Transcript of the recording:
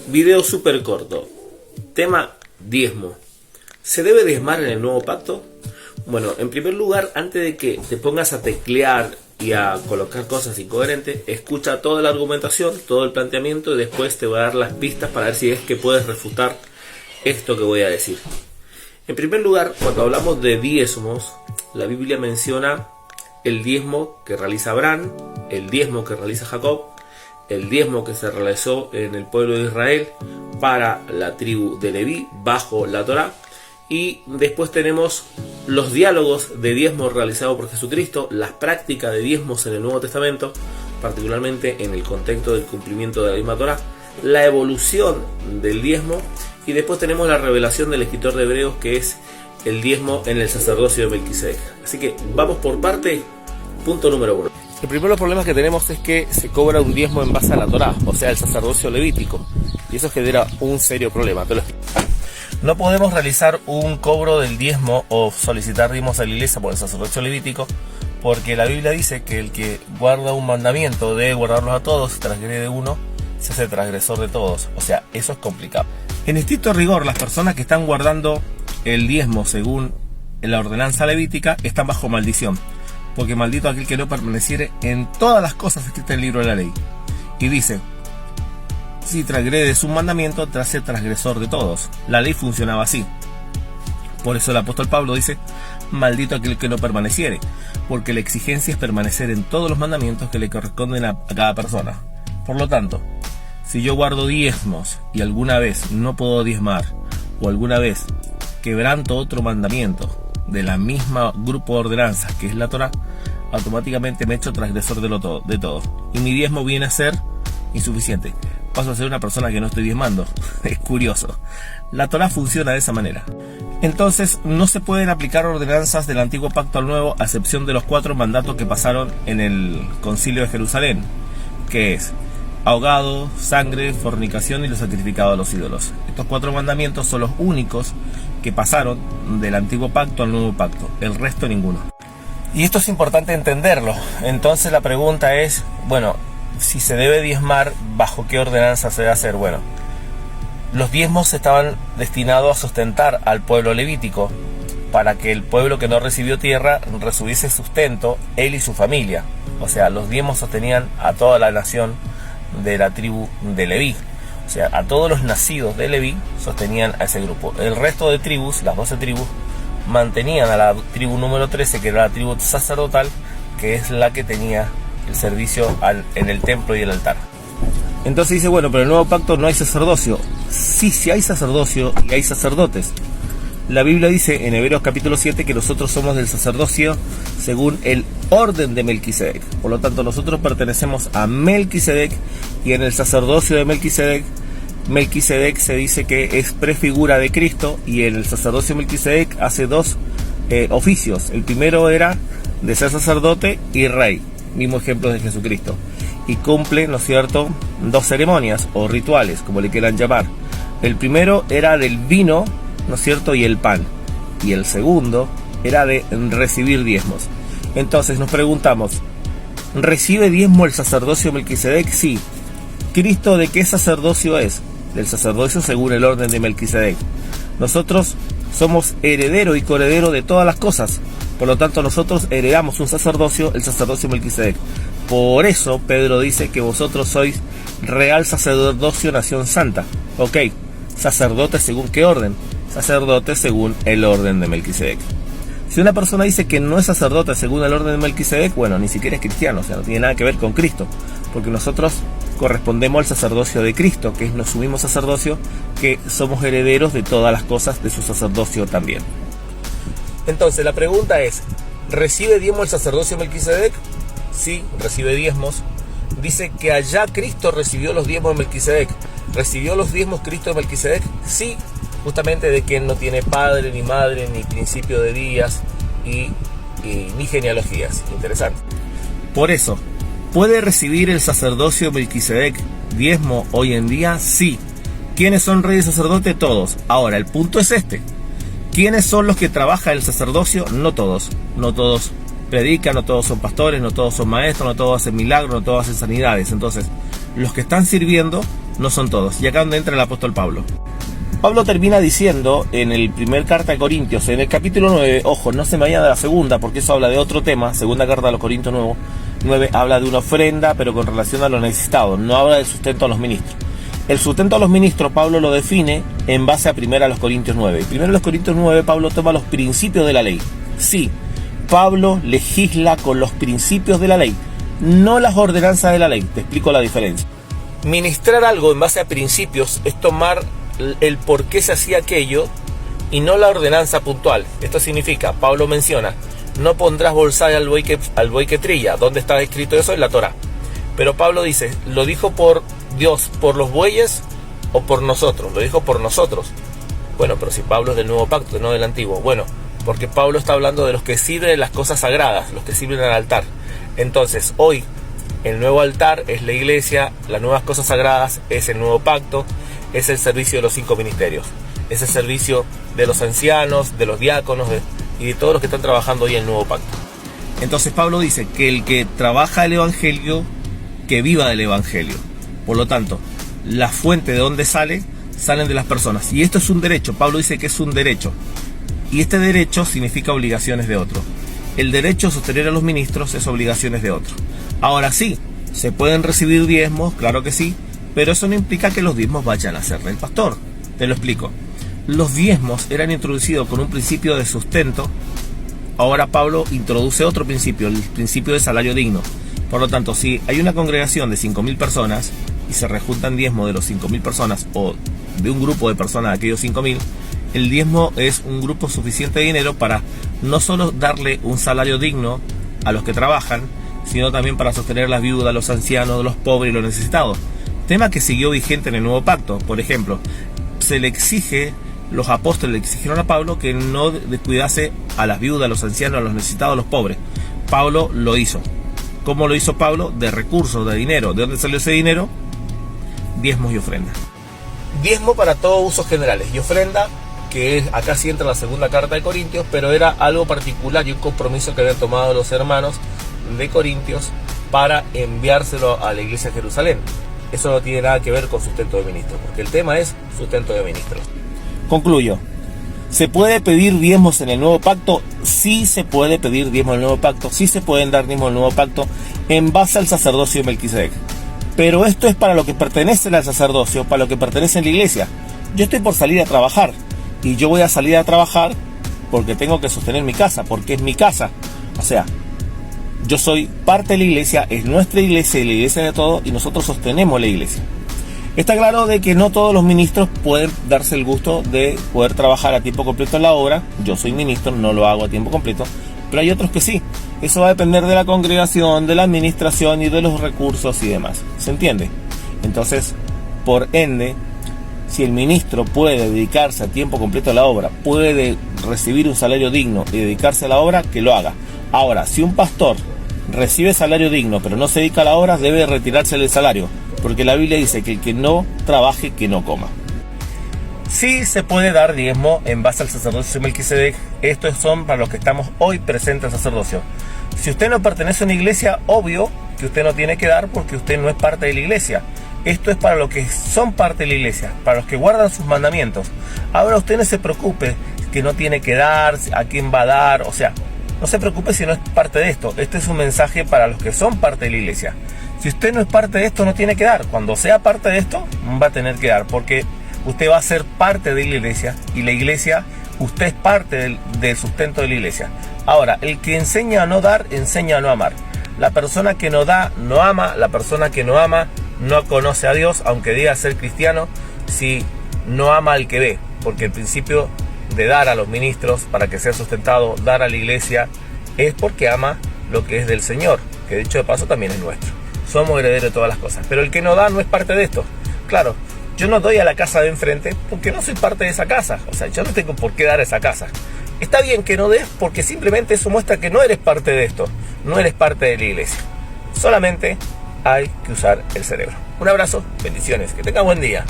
Video súper corto. Tema diezmo. ¿Se debe diezmar en el nuevo pacto? Bueno, en primer lugar, antes de que te pongas a teclear y a colocar cosas incoherentes, escucha toda la argumentación, todo el planteamiento, y después te voy a dar las pistas para ver si es que puedes refutar esto que voy a decir. En primer lugar, cuando hablamos de diezmos, la Biblia menciona el diezmo que realiza Abraham, el diezmo que realiza Jacob, el diezmo que se realizó en el pueblo de Israel para la tribu de Leví bajo la Torá, y después tenemos los diálogos de diezmos realizados por Jesucristo, las prácticas de diezmos en el Nuevo Testamento, particularmente en el contexto del cumplimiento de la misma Torá, la evolución del diezmo, y después tenemos la revelación del escritor de Hebreos, que es el diezmo en el sacerdocio de Melquisedec. Así que vamos por parte. Punto número 1. El primero de los problemas que tenemos es que se cobra un diezmo en base a la Torá, o sea, el sacerdocio levítico, y eso genera un serio problema. No podemos realizar un cobro del diezmo o solicitar diezmos a la iglesia por el sacerdocio levítico, porque la Biblia dice que el que guarda un mandamiento debe guardarlos a todos, si transgrede uno, se hace transgresor de todos. O sea, eso es complicado. En estricto rigor, las personas que están guardando el diezmo según la ordenanza levítica están bajo maldición, porque maldito aquel que no permaneciere en todas las cosas escritas en el libro de la ley. Y dice, si transgredes un mandamiento, te hace transgresor de todos. La ley funcionaba así. Por eso el apóstol Pablo dice, maldito aquel que no permaneciere, porque la exigencia es permanecer en todos los mandamientos que le corresponden a cada persona. Por lo tanto, si yo guardo diezmos y alguna vez no puedo diezmar, o alguna vez quebranto otro mandamiento de la misma grupo de ordenanzas que es la Torá, automáticamente me echo transgresor de todo. Y mi diezmo viene a ser insuficiente. Paso a ser una persona que no estoy diezmando. Es curioso. La Torá funciona de esa manera. Entonces, no se pueden aplicar ordenanzas del antiguo pacto al nuevo, a excepción de los 4 mandatos que pasaron en el concilio de Jerusalén, que es ahogado, sangre, fornicación y lo sacrificado a los ídolos. Estos 4 mandamientos son los únicos que pasaron del antiguo pacto al nuevo pacto, el resto ninguno. Y esto es importante entenderlo. Entonces la pregunta es, bueno, si se debe diezmar, ¿bajo qué ordenanza se debe hacer? Bueno, los diezmos estaban destinados a sustentar al pueblo levítico, para que el pueblo que no recibió tierra recibiese sustento, él y su familia. O sea, los diezmos sostenían a toda la nación de la tribu de Leví. O sea, a todos los nacidos de Leví sostenían a ese grupo. El resto de tribus, las 12 tribus, mantenían a la tribu número 13, que era la tribu sacerdotal, que es la que tenía el servicio en el templo y el altar. Entonces dice, bueno, pero en el nuevo pacto no hay sacerdocio. Sí hay sacerdocio y hay sacerdotes. La Biblia dice en Hebreos capítulo 7 que nosotros somos del sacerdocio según el orden de Melquisedec. Por lo tanto, nosotros pertenecemos a Melquisedec, y en el sacerdocio de Melquisedec, Melquisedec se dice que es prefigura de Cristo, y en el sacerdocio de Melquisedec hace 2 oficios. El primero era de ser sacerdote y rey, mismo ejemplo de Jesucristo, y cumple, ¿no es cierto?, 2 ceremonias o rituales, como le quieran llamar. El primero era del vino, ¿no es cierto?, y el pan, y el segundo era de recibir diezmos. Entonces nos preguntamos, ¿recibe diezmo el sacerdocio de Melquisedec? Sí. ¿Cristo de qué sacerdocio es? Del sacerdocio según el orden de Melquisedec. Nosotros somos heredero y coheredero de todas las cosas, por lo tanto nosotros heredamos un sacerdocio, el sacerdocio de Melquisedec. Por eso Pedro dice que vosotros sois real sacerdocio, nación santa. Ok, sacerdote según qué orden? Sacerdote según el orden de Melquisedec. Si una persona dice que no es sacerdote según el orden de Melquisedec, bueno, ni siquiera es cristiano, o sea, no tiene nada que ver con Cristo, porque nosotros correspondemos al sacerdocio de Cristo, que es nuestro mismo sacerdocio, que somos herederos de todas las cosas de su sacerdocio también. Entonces la pregunta es, ¿recibe diezmo el sacerdocio de Melquisedec? Sí, recibe diezmos. Dice que allá Cristo recibió los diezmos de Melquisedec. ¿Recibió los diezmos Cristo de Melquisedec? Sí, justamente de quien no tiene padre, ni madre, ni principio de días, ni genealogías. Interesante. Por eso, ¿puede recibir el sacerdocio de Melquisedec diezmo hoy en día? Sí. ¿Quiénes son reyes y sacerdotes? Todos. Ahora, el punto es este. ¿Quiénes son los que trabajan el sacerdocio? No todos. No todos predican, no todos son pastores, no todos son maestros, no todos hacen milagros, no todos hacen sanidades. Entonces, los que están sirviendo no son todos. Y acá donde entra el apóstol Pablo. Pablo termina diciendo en el primer carta de Corintios, en el capítulo 9, ojo, no se me vaya de la segunda, porque eso habla de otro tema. Segunda carta de los Corintios 9 habla de una ofrenda, pero con relación a los necesitados, no habla del sustento a los ministros. El sustento a los ministros Pablo lo define en base a primero a los Corintios 9. Y primero a los Corintios 9 Pablo toma los principios de la ley. Sí, Pablo legisla con los principios de la ley, no las ordenanzas de la ley. Te explico la diferencia. Ministrar algo en base a principios es tomar el por qué se hacía aquello y no la ordenanza puntual. Esto significa, Pablo menciona, no pondrás bolsaje al buey que trilla. ¿Dónde está escrito eso? En la Torá. Pero Pablo dice, ¿lo dijo por Dios, por los bueyes o por nosotros? Lo dijo por nosotros. Bueno, pero si Pablo es del nuevo pacto, no del antiguo. Bueno, porque Pablo está hablando de los que sirven en las cosas sagradas, los que sirven al altar. Entonces, hoy, el nuevo altar es la iglesia, las nuevas cosas sagradas es el nuevo pacto, es el servicio de los 5 ministerios, es el servicio de los ancianos, de los diáconos y de todos los que están trabajando hoy en el nuevo pacto. Entonces Pablo dice que el que trabaja el evangelio, que viva del evangelio. Por lo tanto, la fuente de donde salen de las personas. Y esto es un derecho. Pablo dice que es un derecho. Y este derecho significa obligaciones de otro. El derecho a sostener a los ministros es obligaciones de otro. Ahora sí, se pueden recibir diezmos, claro que sí, pero eso no implica que los diezmos vayan a ser del pastor. Te lo explico. Los diezmos eran introducidos con un principio de sustento. Ahora Pablo introduce otro principio, el principio de salario digno. Por lo tanto, si hay una congregación de 5.000 personas y se rejuntan diezmo de los 5.000 personas o de un grupo de personas de aquellos 5.000, el diezmo es un grupo suficiente de dinero para no solo darle un salario digno a los que trabajan, sino también para sostener a las viudas, los ancianos, los pobres y los necesitados. Tema que siguió vigente en el nuevo pacto. Por ejemplo, los apóstoles le exigieron a Pablo que no descuidase a las viudas, a los ancianos, a los necesitados, a los pobres. Pablo lo hizo. ¿Cómo lo hizo Pablo? De recursos, de dinero. ¿De dónde salió ese dinero? Diezmos y ofrendas. Diezmo para todos usos generales y ofrenda, que es, acá sí entra la segunda carta de Corintios, pero era algo particular y un compromiso que habían tomado los hermanos de Corintios para enviárselo a la iglesia de Jerusalén. Eso no tiene nada que ver con sustento de ministros, porque el tema es sustento de ministros. Concluyo. ¿Se puede pedir diezmos en el nuevo pacto? Sí se puede pedir diezmos en el nuevo pacto, sí se pueden dar diezmos en el nuevo pacto en base al sacerdocio de Melquisedec. Pero esto es para lo que pertenece al sacerdocio, para lo que pertenece a la iglesia. Yo estoy por salir a trabajar y yo voy a salir a trabajar porque tengo que sostener mi casa, porque es mi casa. O sea, yo soy parte de la iglesia, es nuestra iglesia y la iglesia de todos y nosotros sostenemos la iglesia. Está claro de que no todos los ministros pueden darse el gusto de poder trabajar a tiempo completo en la obra. Yo soy ministro, no lo hago a tiempo completo, pero hay otros que sí. Eso va a depender de la congregación, de la administración y de los recursos y demás. ¿Se entiende? Entonces, por ende, si el ministro puede dedicarse a tiempo completo a la obra, puede recibir un salario digno y dedicarse a la obra, que lo haga. Ahora, si un pastor recibe salario digno pero no se dedica a la obra, debe retirarse del salario. Porque la Biblia dice que el que no trabaje, que no coma. Sí se puede dar diezmo en base al sacerdocio de Melquisedec. Estos son para los que estamos hoy presentes al sacerdocio. Si usted no pertenece a una iglesia, obvio que usted no tiene que dar porque usted no es parte de la iglesia. Esto es para los que son parte de la iglesia, para los que guardan sus mandamientos. Ahora usted no se preocupe que no tiene que dar, a quién va a dar, o sea, no se preocupe si no es parte de esto. Este es un mensaje para los que son parte de la iglesia. Si usted no es parte de esto, no tiene que dar. Cuando sea parte de esto, va a tener que dar, porque usted va a ser parte de la iglesia y la iglesia, usted es parte del sustento de la iglesia. Ahora, el que enseña a no dar, enseña a no amar. La persona que no da, no ama. La persona que no ama, no conoce a Dios, aunque diga ser cristiano, si no ama al que ve. Porque el principio de dar a los ministros para que sea sustentado, dar a la iglesia, es porque ama lo que es del Señor, que dicho de paso también es nuestro. Somos herederos de todas las cosas. Pero el que no da no es parte de esto. Claro, yo no doy a la casa de enfrente porque no soy parte de esa casa. O sea, yo no tengo por qué dar a esa casa. Está bien que no des porque simplemente eso muestra que no eres parte de esto. No eres parte de la iglesia. Solamente hay que usar el cerebro. Un abrazo, bendiciones, que tenga buen día.